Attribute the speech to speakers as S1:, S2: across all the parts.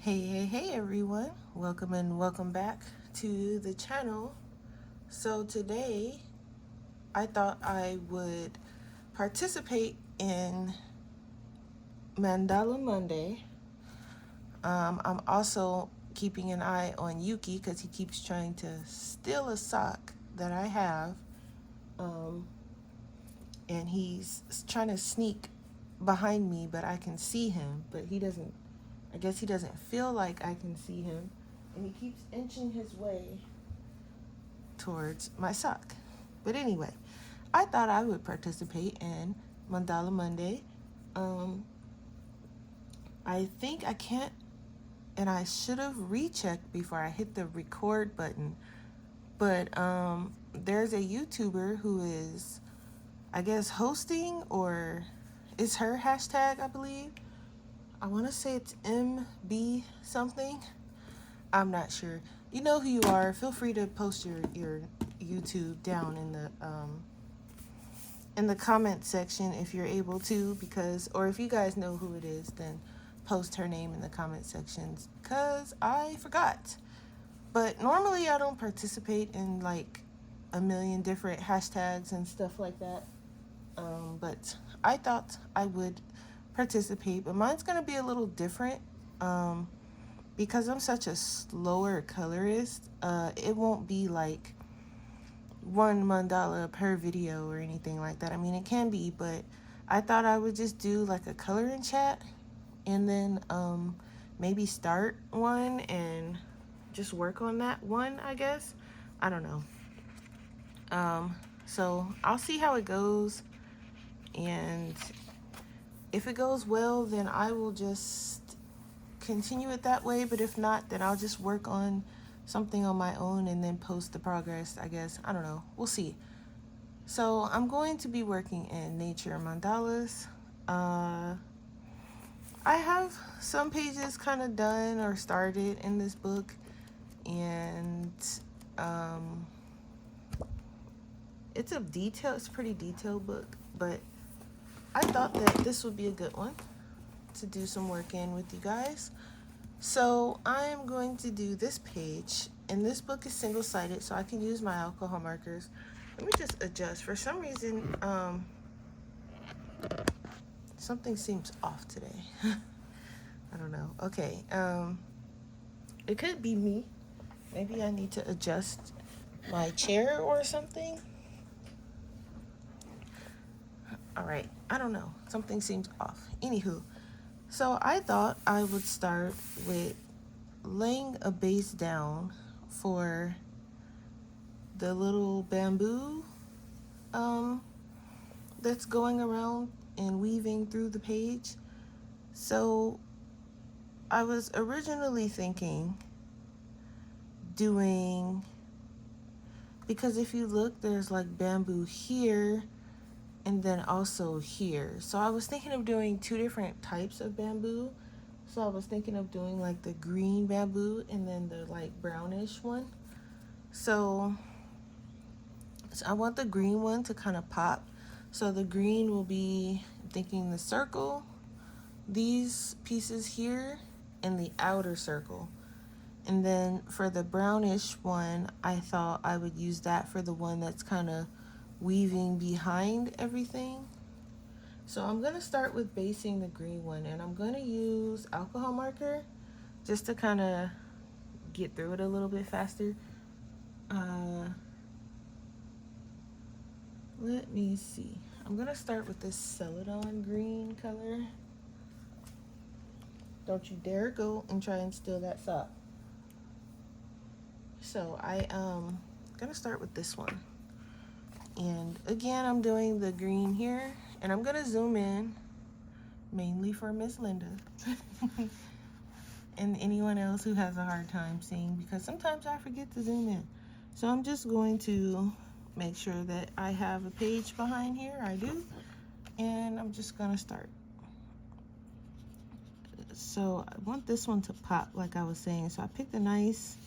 S1: Hey everyone. Welcome and welcome back to the channel. So today I thought I would participate in Mandala Monday. I'm also keeping an eye on Yuki because he keeps trying to steal a sock that I have. Um, and he's trying to sneak behind me, but I can see him, but he doesn't, I guess he doesn't feel like I can see him. And he keeps inching his way towards my sock. But anyway, I thought I would participate in Mandala Monday. Um, I think I can't, and I should have rechecked before I hit the record button. But there's a YouTuber who is, I guess, hosting, or it's her hashtag, I believe. I want to say it's MB something. I'm not sure. You know who you are. Feel free to post your YouTube down in the comment section if you're able to, because, or if you guys know who it is, then post her name in the comment sections because I forgot. But normally I don't participate in like a million different hashtags and stuff like that. But I thought I would participate, but mine's gonna be a little different. Because I'm such a slower colorist, it won't be like one mandala per video or anything like that. I mean, it can be, but I thought I would just do like a coloring chat and then maybe start one and just work on that one, I guess. I don't know. So I'll see how it goes, and if it goes well, then I will just continue it that way. But if not, then I'll just work on something on my own and then post the progress, I guess. I don't know. We'll see. So I'm going to be working in nature mandalas. I have some pages kind of done or started in this book, and um, it's it's a pretty detailed book, but I thought that this would be a good one to do some work in with you guys. So I'm going to do this page, and this book is single-sided, so I can use my alcohol markers. Let me just adjust. For some reason, something seems off today. I don't know. Okay, it could be me. Maybe I need to adjust my chair or something. All right, I don't know. Something seems off. Anywho, so I thought I would start with laying a base down for the little bamboo um, that's going around and weaving through the page. So I was originally thinking doing, because if you look, there's like bamboo here and then also here. So I was thinking of doing two different types of bamboo. So I was thinking of doing like the green bamboo and then the like brownish one. So I want the green one to kind of pop. So the green will be, thinking the circle, these pieces here, and the outer circle. And then for the brownish one, I thought I would use that for the one that's kind of weaving behind everything. So I'm going to start with basing the green one, and I'm going to use alcohol marker just to kind of get through it a little bit faster. Let me see. I'm going to start with this Celadon green color. Don't you dare go and try and steal that sock. So I'm going to start with this one. And again, I'm doing the green here, and I'm going to zoom in mainly for Miss Linda and anyone else who has a hard time seeing, because sometimes I forget to zoom in. So I'm just going to make sure that I have a page behind here. I do. And I'm just going to start. So I want this one to pop, like I was saying. So I picked a nice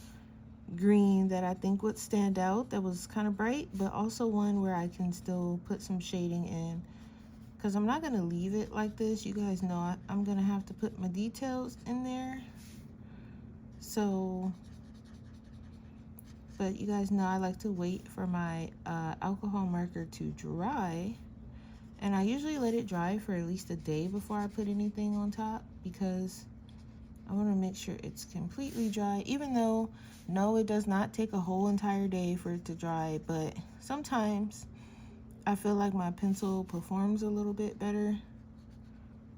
S1: green that I think would stand out, that was kind of bright, but also one where I can still put some shading in, because I'm not going to leave it like this. You guys know I'm going to have to put my details in there. So, but you guys know I like to wait for my alcohol marker to dry. And I usually let it dry for at least a day before I put anything on top, because I want to make sure it's completely dry. Even though, no, it does not take a whole entire day for it to dry, but sometimes I feel like my pencil performs a little bit better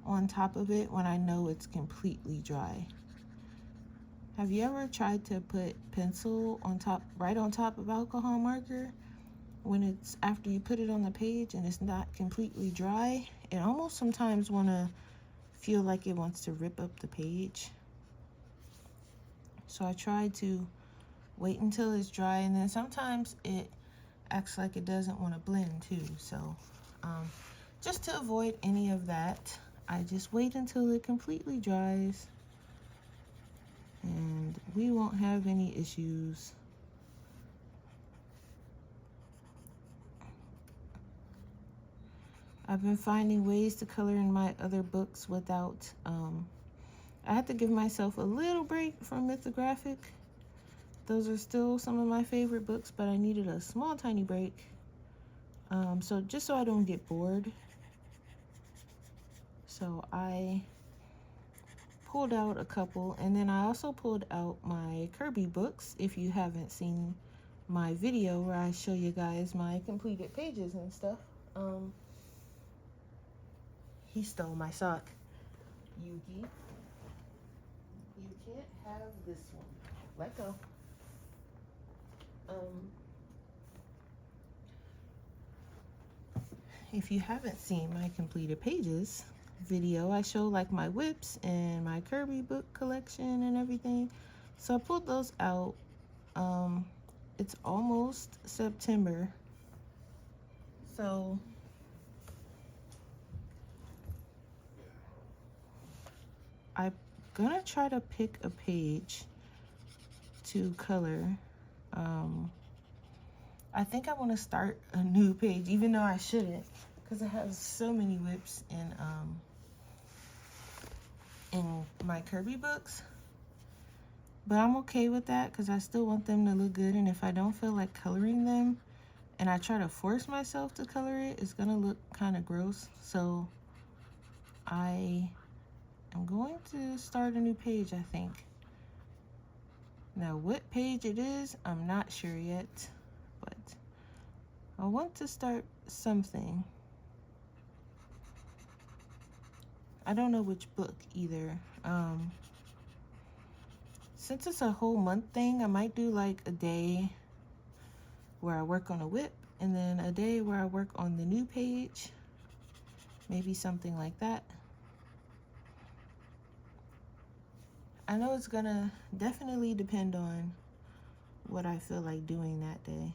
S1: on top of it when I know it's completely dry. Have you ever tried to put pencil on top, right on top of alcohol marker, when it's after you put it on the page and it's not completely dry? It almost sometimes feel like it wants to rip up the page. So I try to wait until it's dry, and then sometimes it acts like it doesn't want to blend too. So just to avoid any of that, I just wait until it completely dries, and we won't have any issues. I've been finding ways to color in my other books without, I had to give myself a little break from Mythographic. Those are still some of my favorite books, but I needed a small, tiny break. So just so I don't get bored. So I pulled out a couple, and then I also pulled out my Kirby books. If you haven't seen my video where I show you guys my completed pages and stuff. He stole my sock. Yuki, you can't have this one. Let go. If you haven't seen my completed pages video, I show like my whips and my Kirby book collection and everything. So I pulled those out. It's almost September, so I'm gonna try to pick a page to color. I think I want to start a new page, even though I shouldn't, because I have so many whips in my Kirby books. But I'm okay with that because I still want them to look good, and if I don't feel like coloring them and I try to force myself to color it, it's gonna look kind of gross. So I am going to start a new page, I think. Now what page it is, I'm not sure yet, but I want to start something. I don't know which book either. Since it's a whole month thing, I might do like a day where I work on a whip, and then a day where I work on the new page. Maybe something like that. I know it's gonna definitely depend on what I feel like doing that day.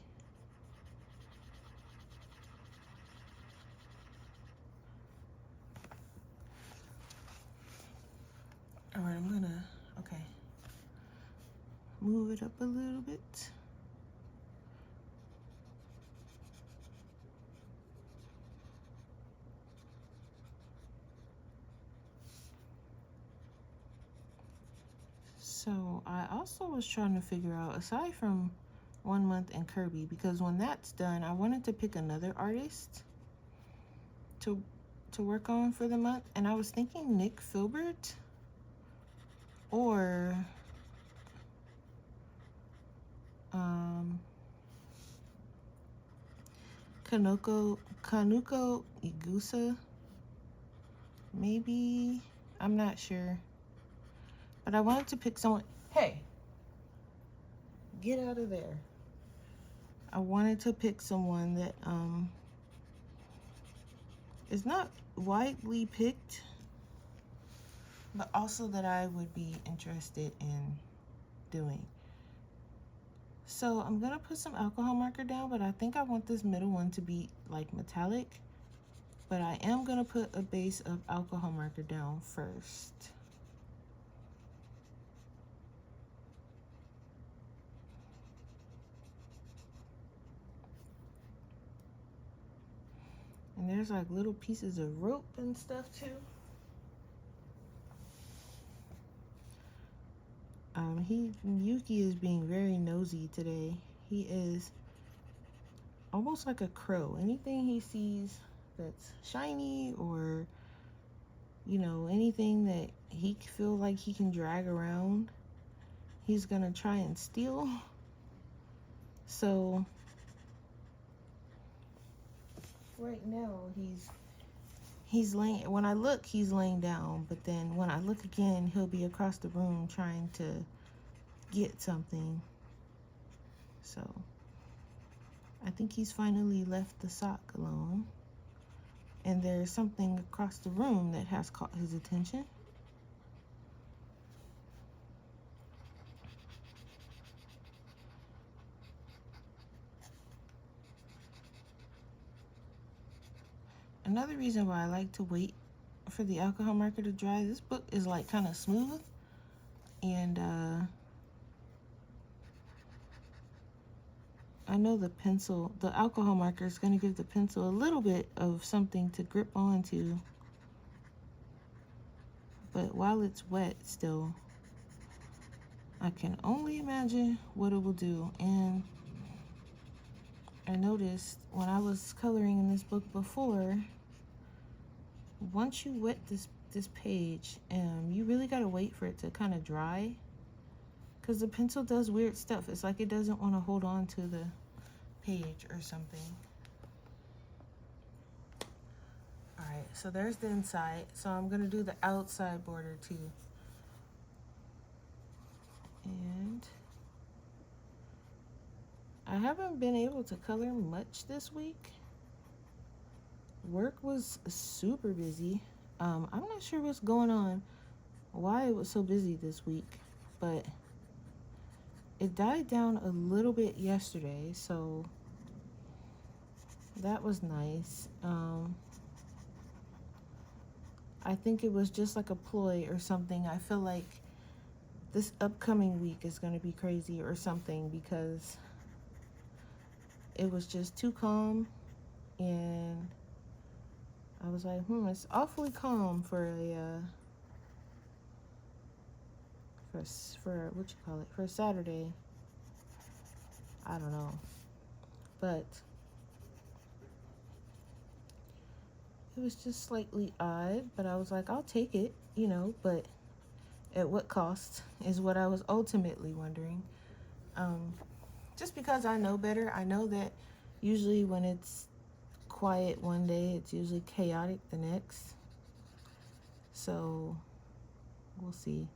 S1: All right, I'm gonna, okay, move it up a little bit. So I also was trying to figure out, aside from 1 month and Kirby, because when that's done, I wanted to pick another artist to work on for the month, and I was thinking Nick Filbert or Kanuko Igusa, maybe. I'm not sure, but I wanted to pick someone. Hey, get out of there. I wanted to pick someone that is not widely picked, but also that I would be interested in doing. So I'm gonna put some alcohol marker down, but I think I want this middle one to be like metallic, but I am gonna put a base of alcohol marker down first. And there's like little pieces of rope and stuff too. Yuki is being very nosy today. He is almost like a crow. Anything he sees that's shiny, or anything that he feel like he can drag around, he's gonna try and steal. So right now he's laying, when I look he's laying down, but then when I look again he'll be across the room trying to get something. So I think he's finally left the sock alone, and there's something across the room that has caught his attention. Another reason why I like to wait for the alcohol marker to dry, this book is like kind of smooth, and I know the alcohol marker is going to give the pencil a little bit of something to grip onto, but while it's wet still, I can only imagine what it will do. And I noticed when I was coloring in this book before, once you wet this page, you really got to wait for it to kind of dry, because the pencil does weird stuff. It's like it doesn't want to hold on to the page or something. All right, so there's the inside. So I'm gonna do the outside border too. And I haven't been able to color much this week. Work was super busy. I'm not sure what's going on, why it was so busy this week, but it died down a little bit yesterday, so that was nice. I think it was just like a ploy or something. I feel like this upcoming week is going to be crazy or something, because it was just too calm, and I was like, it's awfully calm for a for what you call it, for a Saturday. I don't know, but it was just slightly odd. But I was like, I'll take it, but at what cost is what I was ultimately wondering. Just because I know better, I know that usually when it's quiet one day, it's usually chaotic the next. So we'll see.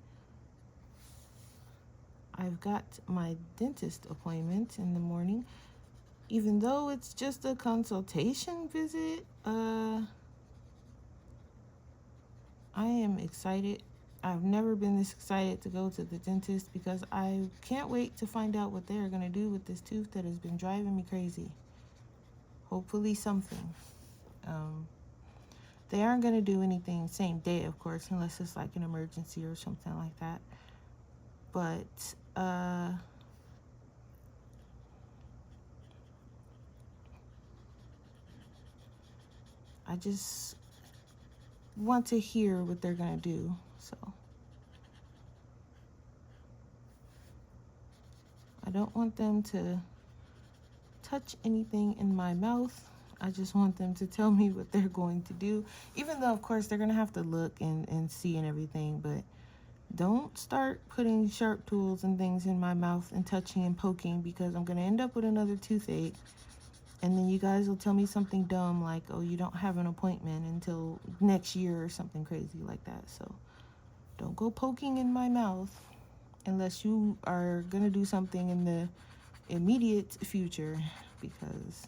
S1: I've got my dentist appointment in the morning. Even though it's just a consultation visit, I am excited. I've never been this excited to go to the dentist, because I can't wait to find out what they're going to do with this tooth that has been driving me crazy. Hopefully something. They aren't going to do anything same day, of course, unless it's like an emergency or something like that. But I just want to hear what they're going to do. So I don't want them to touch anything in my mouth. I just want them to tell me what they're going to do, even though of course they're going to have to look and see and everything. But don't start putting sharp tools and things in my mouth and touching and poking, because I'm going to end up with another toothache, and then you guys will tell me something dumb like, oh, you don't have an appointment until next year or something crazy like that. So don't go poking in my mouth unless you are going to do something in the immediate future, because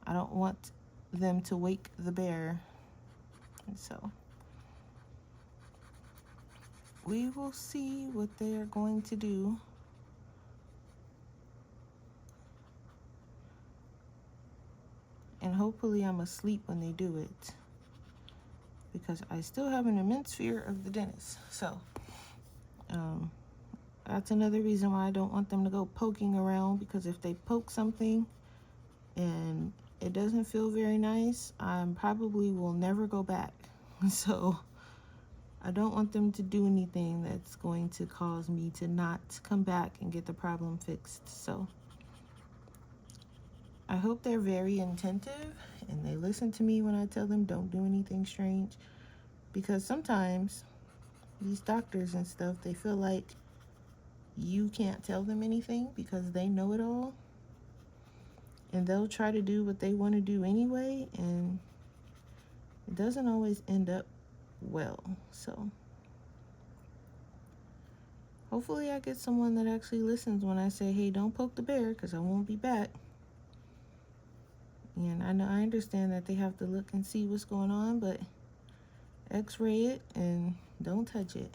S1: I don't want them to wake the bear. And so we will see what they are going to do. And hopefully I'm asleep when they do it, because I still have an immense fear of the dentist. So that's another reason why I don't want them to go poking around, because if they poke something and it doesn't feel very nice, I probably will never go back. So I don't want them to do anything that's going to cause me to not come back and get the problem fixed. So I hope they're very attentive and they listen to me when I tell them don't do anything strange, because sometimes these doctors and stuff, they feel like you can't tell them anything because they know it all, and they'll try to do what they want to do anyway, and it doesn't always end up well. So hopefully I get someone that actually listens when I say, hey, don't poke the bear, because I won't be back. And I understand that they have to look and see what's going on, but x-ray it and don't touch it.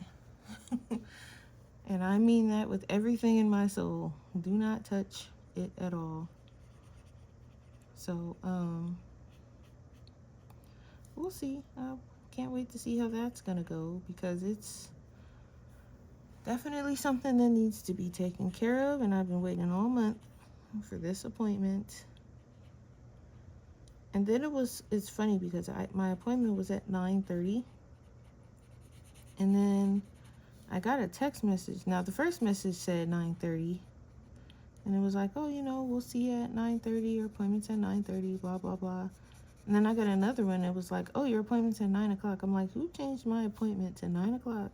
S1: And I mean that with everything in my soul. Do not touch it at all. So, we'll see. I can't wait to see how that's gonna go, because it's definitely something that needs to be taken care of, and I've been waiting all month for this appointment. And then it's funny because my appointment was at 9:30, and then I got a text message. Now the first message said 9:30, and it was like, oh, we'll see you at 9:30. Your appointment's at 9:30. Blah blah blah. And then I got another one. It was like, oh, your appointment's at 9 o'clock. I'm like, who changed my appointment to 9 o'clock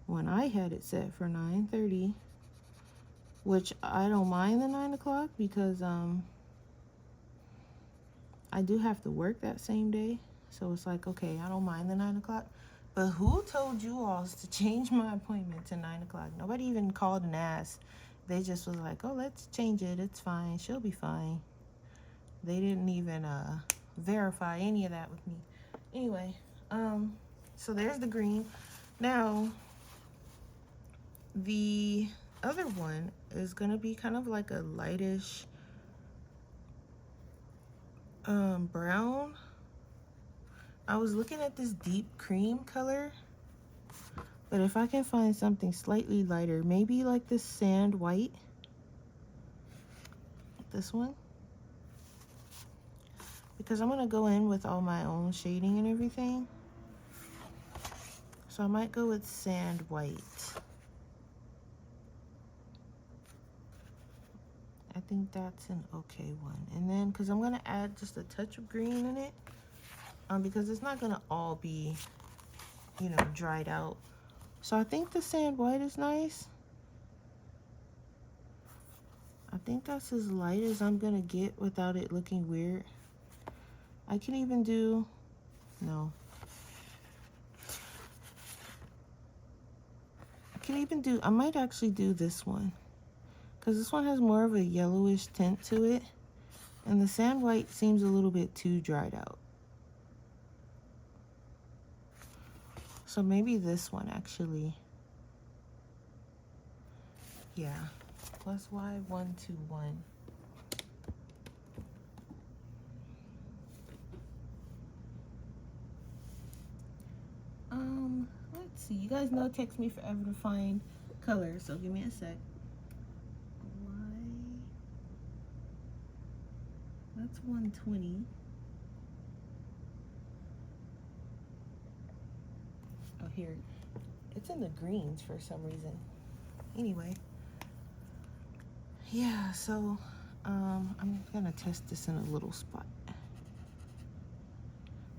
S1: when I had it set for 9:30? Which I don't mind the 9 o'clock, because I do have to work that same day. So it's like, okay, I don't mind the 9 o'clock. But who told you all to change my appointment to 9 o'clock? Nobody even called and asked. They just was like, oh, let's change it. It's fine. She'll be fine. They didn't even verify any of that with me. Anyway, so there's the green. Now, the other one is going to be kind of like a lightish brown. I was looking at this deep cream color, but if I can find something slightly lighter, maybe like this sand white, this one, because I'm going to go in with all my own shading and everything. So I might go with sand white. I think that's an okay one. And then, because I'm going to add just a touch of green in it, because it's not going to all be, dried out. So I think the sand white is nice. I think that's as light as I'm going to get without it looking weird. I can even do, no. I might actually do this one, because this one has more of a yellowish tint to it, and the sand white seems a little bit too dried out. So maybe this one actually. Yeah. Plus Y121. Let's see. You guys know it takes me forever to find colors, so give me a sec. That's 120. Oh, here. It's in the greens for some reason. Anyway. Yeah, so I'm gonna test this in a little spot.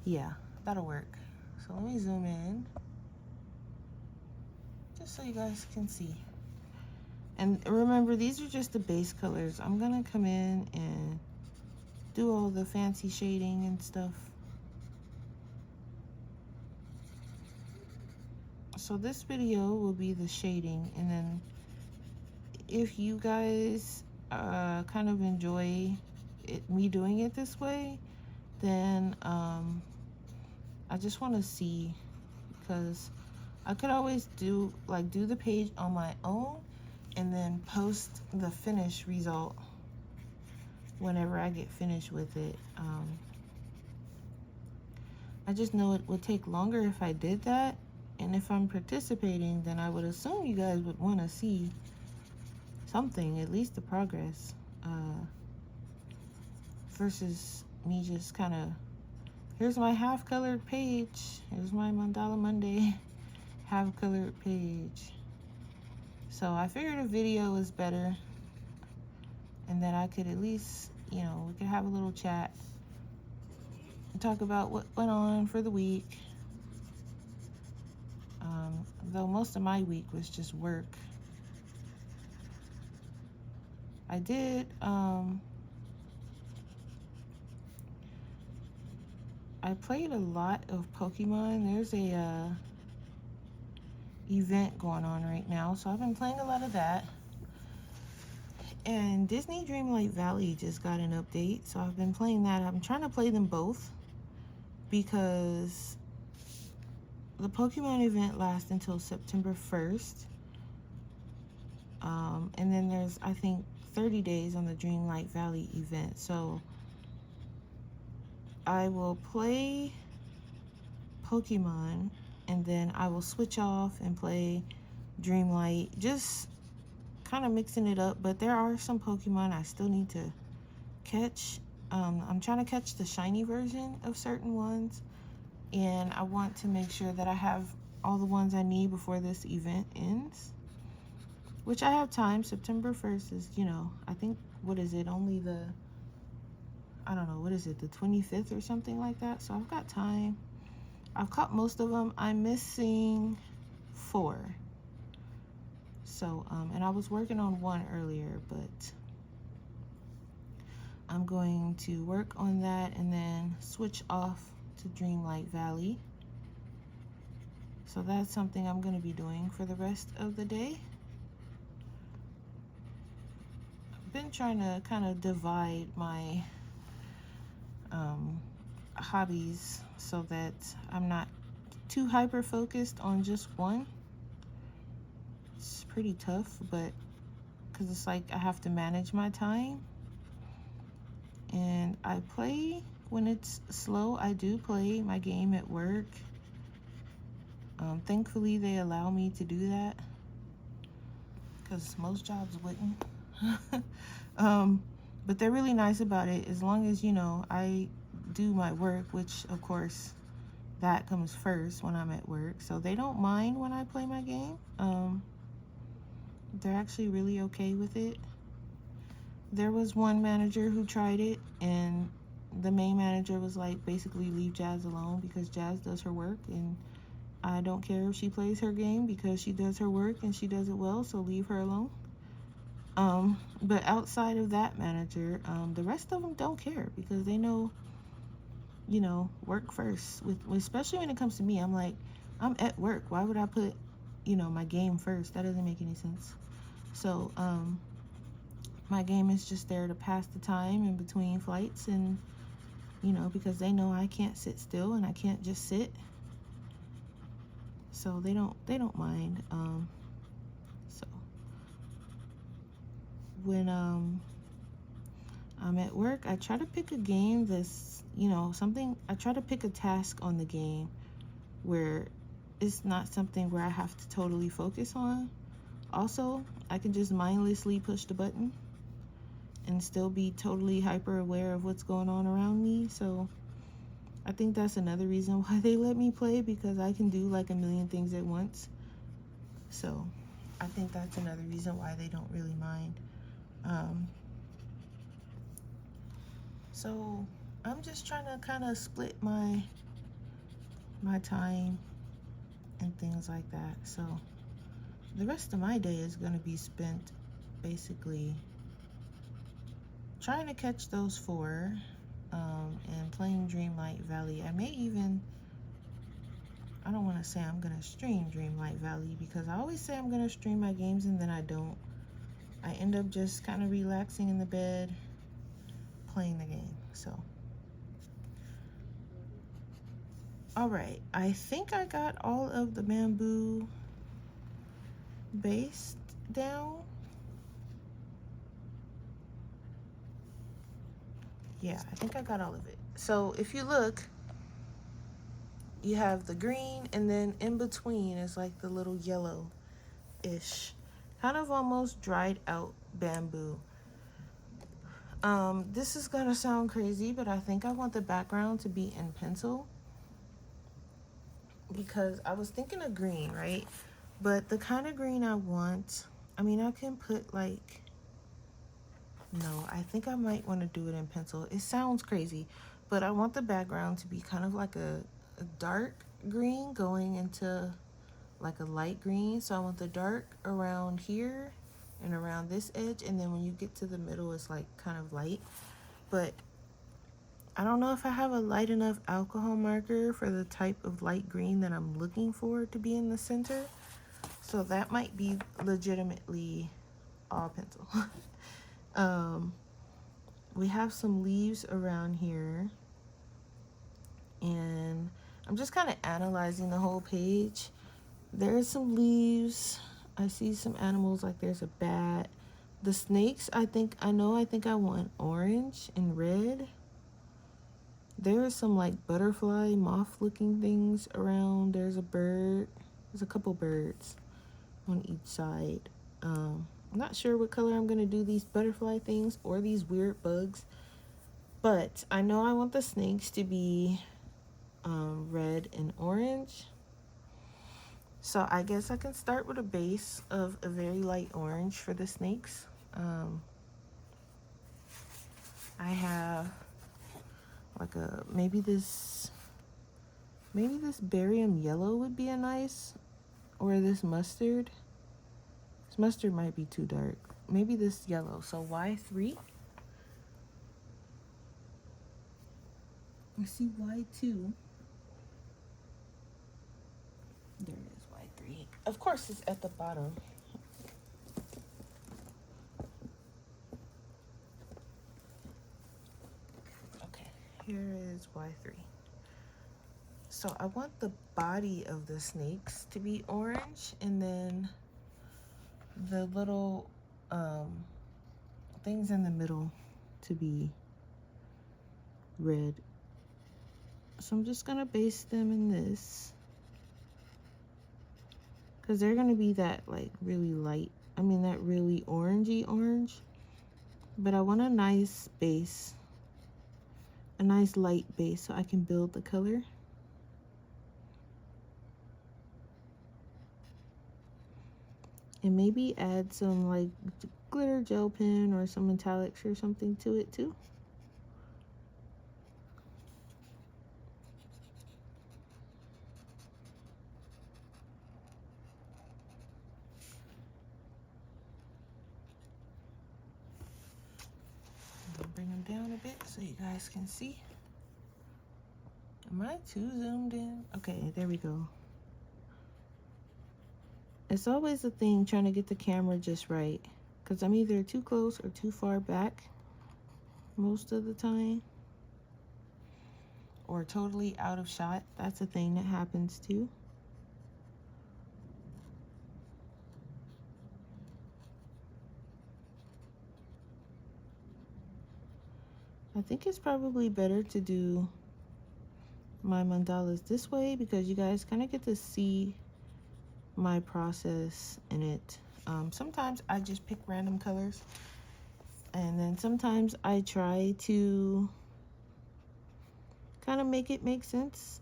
S1: Yeah, that'll work. So let me zoom in, just so you guys can see. And remember, these are just the base colors. I'm gonna come in and do all the fancy shading and stuff. So this video will be the shading, and then if you guys kind of enjoy me doing it this way, then I just want to see, because I could always do the page on my own and then post the finished result whenever I get finished with it. I just know it would take longer if I did that, and if I'm participating, then I would assume you guys would want to see something, at least the progress, versus me just kind of here's my half colored page. Here's my Mandala Monday half colored page. So I figured a video is better, and that I could at least, you know, we could have a little chat and talk about what went on for the week. Though most of my week was just work. I did, I played a lot of Pokemon. There's a event going on right now, so I've been playing a lot of that. And Disney Dreamlight Valley just got an update, so I've been playing that. I'm trying to play them both because the Pokemon event lasts until September 1st. And then there's, I think, 30 days on the Dreamlight Valley event. So I will play Pokemon and then I will switch off and play Dreamlight, just kind of mixing it up. But there are some Pokemon I still need to catch. I'm trying to catch the shiny version of certain ones, and I want to make sure that I have all the ones I need before this event ends, which I have time. September 1st is, you know, I think, what is it, only the, I don't know, what is it, the 25th or something like that. So I've got time. I've caught most of them. I'm missing 4. So, and I was working on 1 earlier, but I'm going to work on that and then switch off to Dreamlight Valley. So that's something I'm going to be doing for the rest of the day. I've been trying to kind of divide my hobbies so that I'm not too hyper focused on just one. It's pretty tough, but because it's like I have to manage my time. And I play when it's slow. I do play my game at work. Thankfully, they allow me to do that because most jobs wouldn't. But they're really nice about it, as long as, you know, I do my work, which of course that comes first when I'm at work. So they don't mind when I play my game. They're actually really okay with it. There was one manager who tried it, and the main manager was like, basically leave Jazz alone because Jazz does her work, and I don't care if she plays her game because she does her work and she does it well, so leave her alone. But outside of that manager, the rest of them don't care because they know, you know, work first. Especially when it comes to me, I'm like, I'm at work. Why would I put, you know, my game first? That doesn't make any sense. So, my game is just there to pass the time in between flights, and, you know, because they know I can't sit still and I can't just sit. So they don't mind. So when I'm at work, I try to pick a game that's, you know, something, I try to pick a task on the game where it's not something where I have to totally focus on. Also, I can just mindlessly push the button and still be totally hyper aware of what's going on around me. So I think that's another reason why they let me play, because I can do like a million things at once. So I think that's another reason why they don't really mind. So I'm just trying to kind of split my time and things like that. So the rest of my day is going to be spent basically trying to catch those 4, and playing Dreamlight Valley. I may even, I don't want to say I'm going to stream Dreamlight Valley, because I always say I'm going to stream my games and then I don't. I end up just kind of relaxing in the bed, playing the game. So, all right, I think I got all of the bamboo base down. Yeah, I think I got all of it. So if you look, you have the green, and then in between is like the little yellow-ish, kind of almost dried out bamboo. This is gonna sound crazy, but I think I want the background to be in pencil because I was thinking of green, right? But the kind of green I want, I mean, I can put like, no, I think I might want to do it in pencil. It sounds crazy, but I want the background to be kind of like a dark green going into like a light green. So I want the dark around here and around this edge, and then when you get to the middle, it's like kind of light. But I don't know if I have a light enough alcohol marker for the type of light green that I'm looking for to be in the center. So that might be legitimately all pencil. um, we have some leaves around here, and I'm just kind of analyzing the whole page. There's some leaves. I see some animals, like there's a bat. The snakes, I think I want orange and red. There are some like butterfly moth looking things around. There's a bird. There's a couple birds on each side. I'm not sure what color I'm gonna do these butterfly things or these weird bugs, but I know I want the snakes to be red and orange. So I guess I can start with a base of a very light orange for the snakes. I have like maybe this barium yellow would be a nice, or this mustard. This mustard might be too dark. Maybe this yellow. So Y3. I see Y2. There it is, Y3. Of course, it's at the bottom. Okay, here is Y3. So I want the body of the snakes to be orange, and then the little things in the middle to be red. So I'm just gonna base them in this, because they're gonna be that like really light, that really orangey orange. But I want a nice base, a nice light base, so I can build the color. And maybe add some like glitter gel pen or some metallics or something to it too. I'll bring them down a bit so you guys can see. Am I too zoomed in? Okay, there we go. It's always a thing trying to get the camera just right, because I'm either too close or too far back most of the time, or totally out of shot. That's a thing that happens too. I think it's probably better to do my mandalas this way, because you guys kind of get to see my process in it. Sometimes I just pick random colors, and then sometimes I try to kind of make it make sense.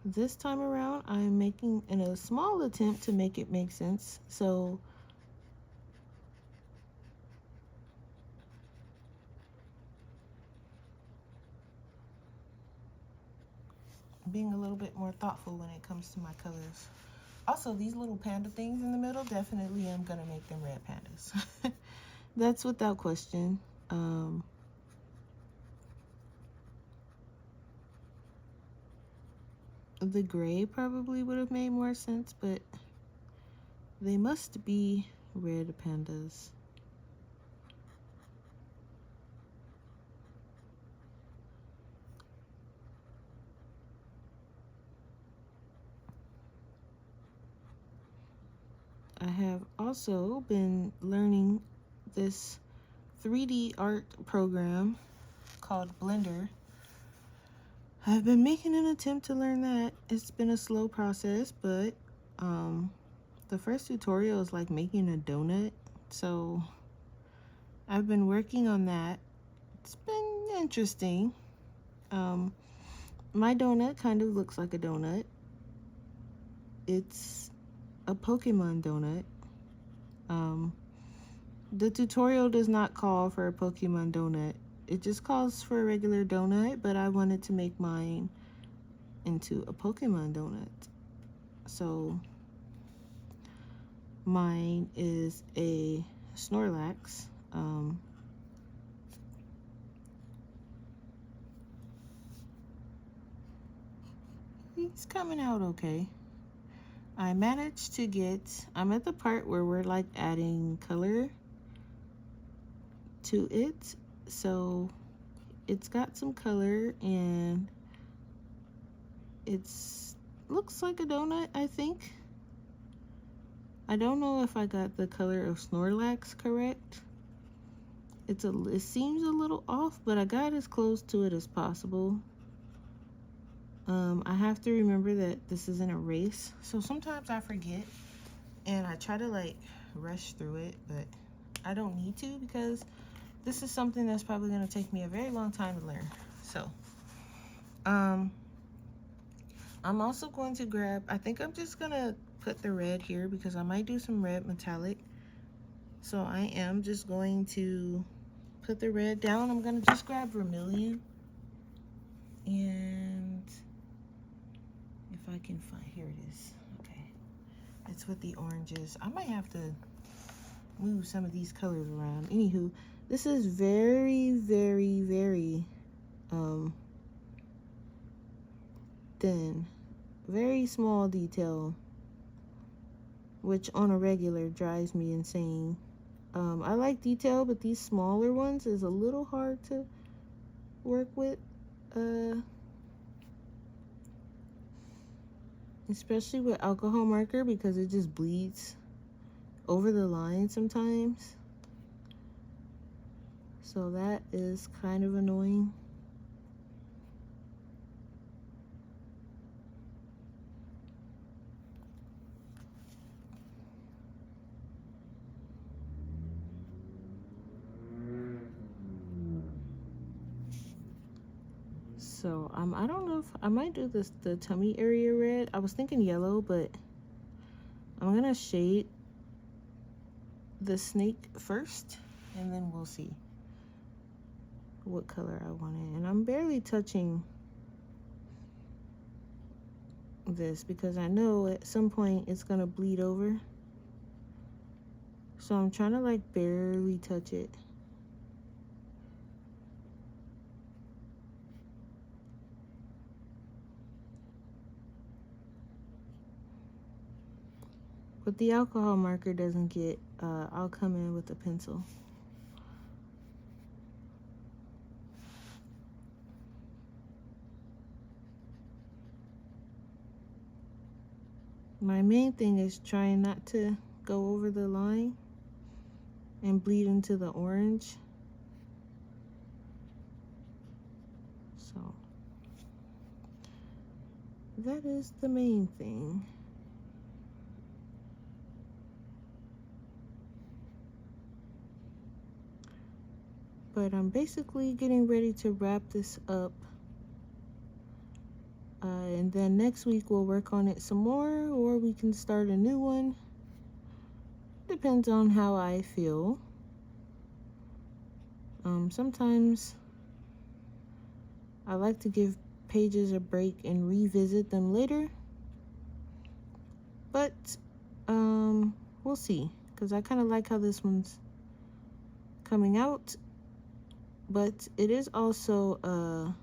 S1: This time around, I'm making a small attempt to make it make sense. So being a little bit more thoughtful when it comes to my colors. Also, these little panda things in the middle, definitely I'm gonna make them red pandas. That's without question. The gray probably would have made more sense, but they must be red pandas. I have also been learning this 3D art program called Blender. I've been making an attempt to learn that. It's been a slow process, but the first tutorial is like making a donut. So I've been working on that. It's been interesting. My donut kind of looks like a donut. It's a Pokemon donut. The tutorial does not call for a Pokemon donut. It just calls for a regular donut, but I wanted to make mine into a Pokemon donut. So mine is a Snorlax. He's coming out okay. I managed to get, I'm at the part where we're like adding color to it. So it's got some color and it's looks like a donut, I think. I don't know if I got the color of Snorlax correct. It seems a little off, but I got as close to it as possible. I have to remember that this isn't a race, so sometimes I forget and I try to like rush through it, but I don't need to because this is something that's probably going to take me a very long time to learn. So I'm also going to grab, I think I'm just going to put the red here because I might do some red metallic. So I am just going to put the red down. I'm going to just grab vermilion. And if I can find, here it is. Okay. It's with the oranges. I might have to move some of these colors around. Anywho, this is very, very, very thin. Very small detail, which on a regular drives me insane. I like detail, but these smaller ones is a little hard to work with. Especially with alcohol marker because it just bleeds over the line sometimes. So that is kind of annoying. So I don't know if I might do the tummy area red. I was thinking yellow, but I'm gonna shade the snake first and then we'll see what color I want it. And I'm barely touching this because I know at some point it's gonna bleed over. So I'm trying to like barely touch it. But the alcohol marker doesn't get, I'll come in with a pencil. My main thing is trying not to go over the line and bleed into the orange. So that is the main thing. But I'm basically getting ready to wrap this up. And then next week we'll work on it some more, or we can start a new one. Depends on how I feel. Sometimes I like to give pages a break and revisit them later. But we'll see, because I kind of like how this one's coming out. But it is also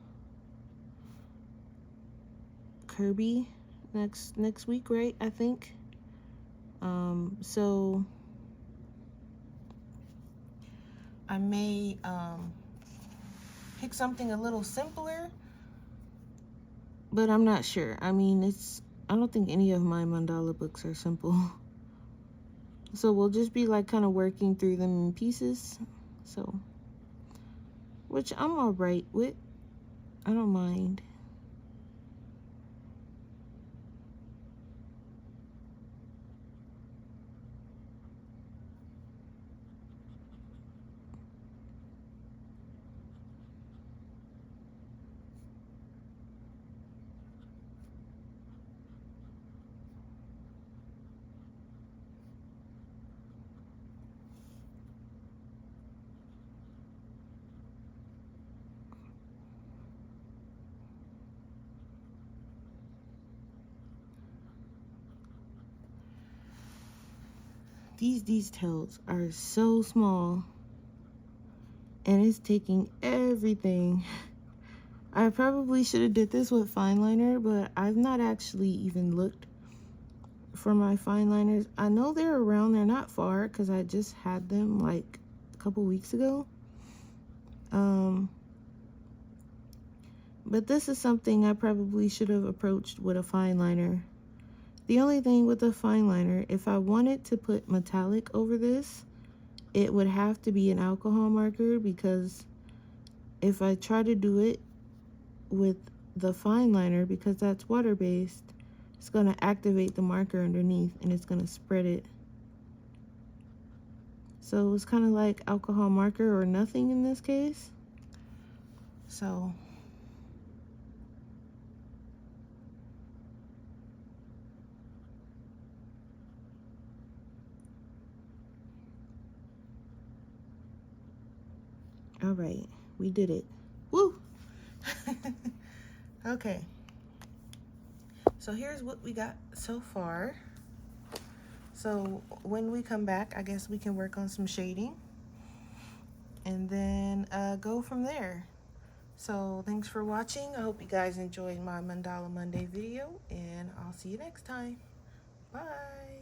S1: Kirby next week, right? I think. So I may pick something a little simpler, but I'm not sure. I mean, I don't think any of my mandala books are simple. So we'll just be like kind of working through them in pieces. So, which I'm all right with. I don't mind. These details are so small, and it's taking everything. I probably should have did this with fine liner, but I've not actually even looked for my fine liners. I know they're around, they're not far, because I just had them like a couple weeks ago. But this is something I probably should have approached with a fine liner. The only thing with a fine liner, if I wanted to put metallic over this, it would have to be an alcohol marker, because if I try to do it with the fine liner, because that's water-based, it's going to activate the marker underneath and it's going to spread it. So it's kind of like alcohol marker or nothing in this case. So all right, we did it. Woo! Okay. So here's what we got so far. So when we come back, I guess we can work on some shading and then go from there. So thanks for watching. I hope you guys enjoyed my Mandala Monday video, and I'll see you next time. Bye.